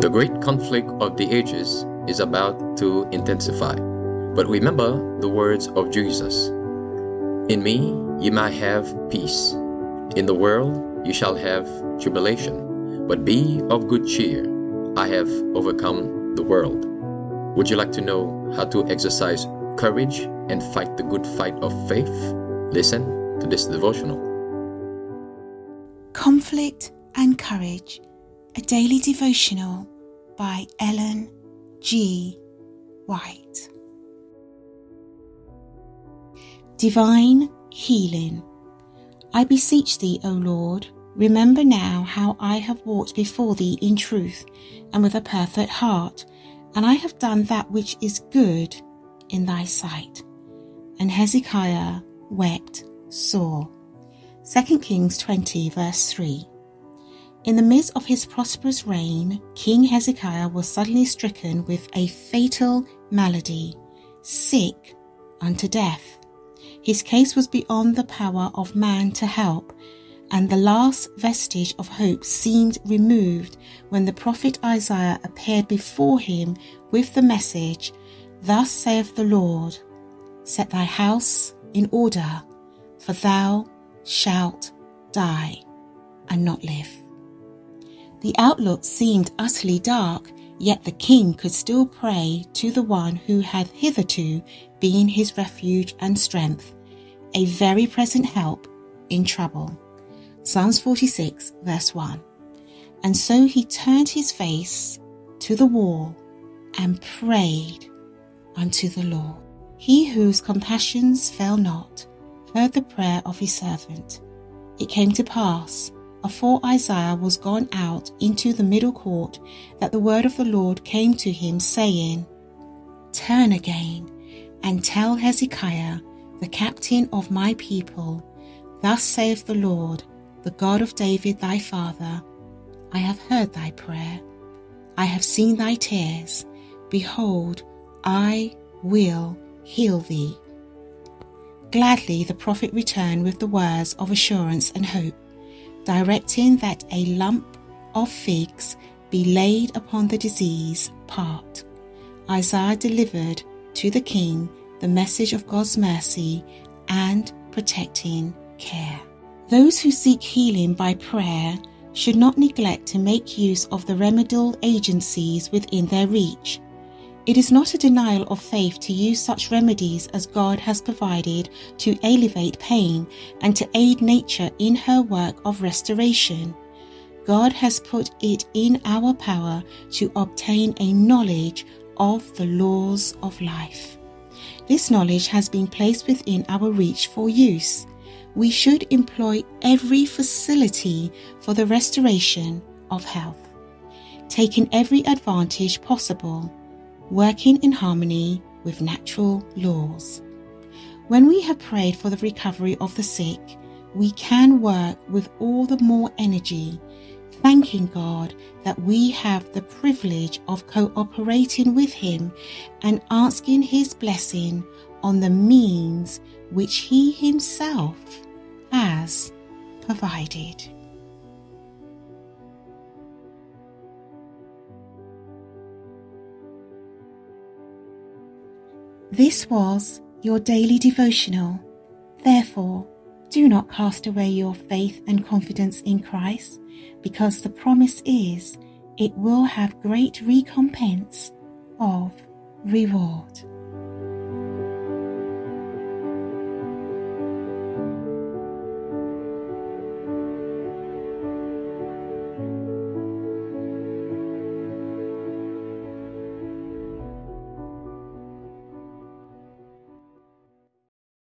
The great conflict of the ages is about to intensify. But remember the words of Jesus. In me ye might have peace. In the world ye shall have tribulation. But be of good cheer. I have overcome the world. Would you like to know how to exercise courage and fight the good fight of faith? Listen to this devotional. Conflict and Courage, a daily devotional by Ellen G. White. Divine Healing. I beseech thee, O Lord, remember now how I have walked before thee in truth and with a perfect heart, and I have done that which is good in thy sight. And Hezekiah wept sore. 2 Kings 20 verse 3. In the midst of his prosperous reign, King Hezekiah was suddenly stricken with a fatal malady, sick unto death. His case was beyond the power of man to help, and the last vestige of hope seemed removed when the prophet Isaiah appeared before him with the message, Thus saith the Lord, set thy house in order, for thou shalt die and not live. The outlook seemed utterly dark, yet the king could still pray to the one who had hitherto been his refuge and strength, a very present help in trouble. Psalms 46 verse 1. And so he turned his face to the wall and prayed unto the Lord. He whose compassions fail not heard the prayer of his servant. It came to pass, afore Isaiah was gone out into the middle court, that the word of the Lord came to him, saying, Turn again, and tell Hezekiah, the captain of my people, Thus saith the Lord, the God of David thy father, I have heard thy prayer, I have seen thy tears, behold, I will heal thee. Gladly the prophet returned with the words of assurance and hope, directing that a lump of figs be laid upon the diseased part. Isaiah delivered to the king the message of God's mercy and protecting care. Those who seek healing by prayer should not neglect to make use of the remedial agencies within their reach. It is not a denial of faith to use such remedies as God has provided to alleviate pain and to aid nature in her work of restoration. God has put it in our power to obtain a knowledge of the laws of life. This knowledge has been placed within our reach for use. We should employ every facility for the restoration of health, taking every advantage possible, working in harmony with natural laws. When we have prayed for the recovery of the sick, we can work with all the more energy, thanking God that we have the privilege of cooperating with Him and asking His blessing on the means which He Himself has provided. This was your daily devotional. Therefore, do not cast away your faith and confidence in Christ, because the promise is it will have great recompense of reward.